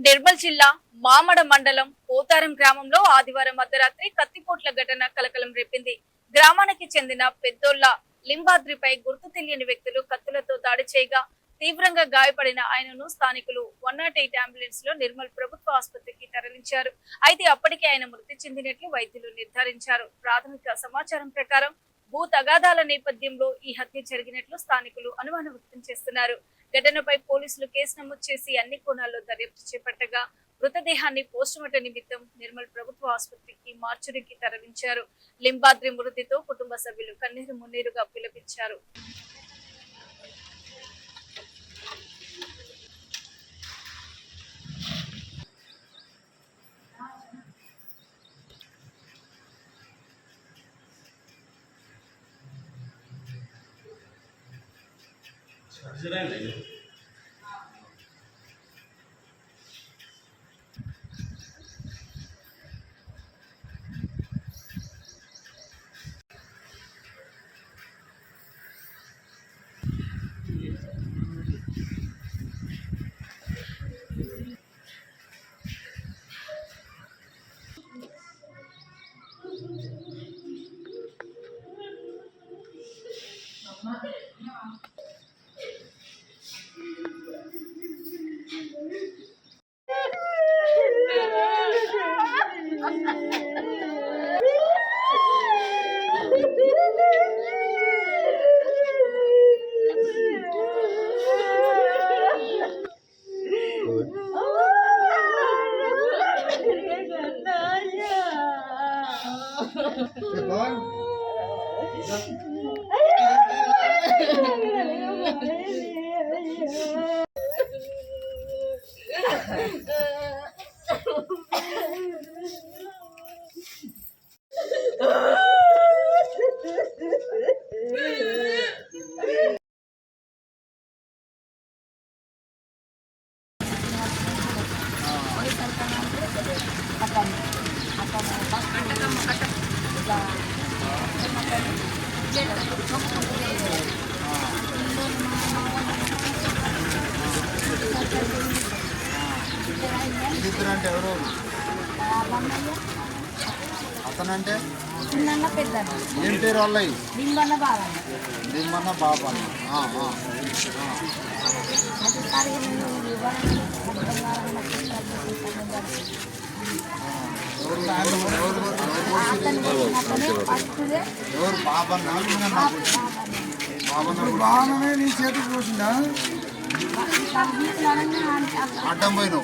నిర్మల్ జిల్లా మామడ మండలం పోతారం గ్రామంలో ఆదివారం అర్ధరాత్రి కత్తిపోట్ల ఘటన కలకలం రేపింది. గ్రామానికి చెందిన పెద్దోళ్ల లింబాద్రిపై గుర్తు తెలియని వ్యక్తులు కత్తులతో దాడి చేయగా తీవ్రంగా గాయపడిన ఆయనను స్థానికులు 108 అంబులెన్స్ లో నిర్మల్ ప్రభుత్వ ఆసుపత్రికి తరలించారు. అయితే అప్పటికే ఆయన మృతి చెందినట్లు వైద్యులు నిర్ధారించారు. ప్రాథమిక సమాచారం ప్రకారం భూ తగాదాల నేపథ్యంలో ఈ హత్య జరిగినట్లు స్థానికులు అనుమానం వ్యక్తం చేస్తున్నారు. ఘటనపై పోలీసులు కేసు నమోదు చేసి అన్ని కోణాల్లో దర్యాప్తు చేపట్టగా మృతదేహాన్ని పోస్టుమార్టం నిమిత్తం నిర్మల్ ప్రభుత్వ ఆసుపత్రికి మార్చురికి తరలించారు. లింబాద్రి మృతితో కుటుంబ సభ్యులు కన్నీరు మున్నీరుగా పిలిపించారు. అంటే ఎవరు అతనంటే పెద్ద ఏం పేరు వాళ్ళ దిమ్మన్న బాబా ఎవరు బాబనే నీ చేతికి పోసిందా అడ్డం పోయినావు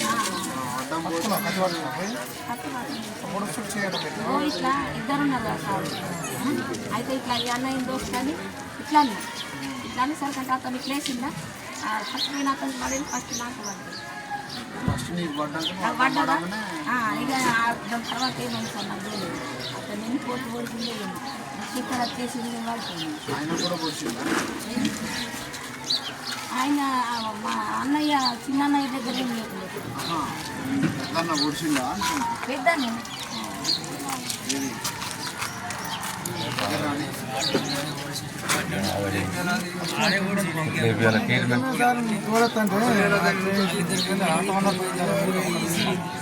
ఇట్లా ఇద్దరున్నారు సార్. అయితే ఇట్లా అన్నయ్య దోస్తు కానీ ఇట్లా ఇట్లా సరికంటే అతను ప్లేసిందా ఫస్ట్ నేను అతను పడేది ఫస్ట్ నాకు పడ్డా ఇక దాని తర్వాత ఏమని సార్ నాకు తెలియదు. అతను నేను పోటీ ఓడిచిందే ఇక్కడ వచ్చేసింది పడుతుంది. ఆయన మా అన్నయ్య చిన్న అన్నయ్య దగ్గర ఏం లేదు పెద్దనే ట్రీట్మెంట్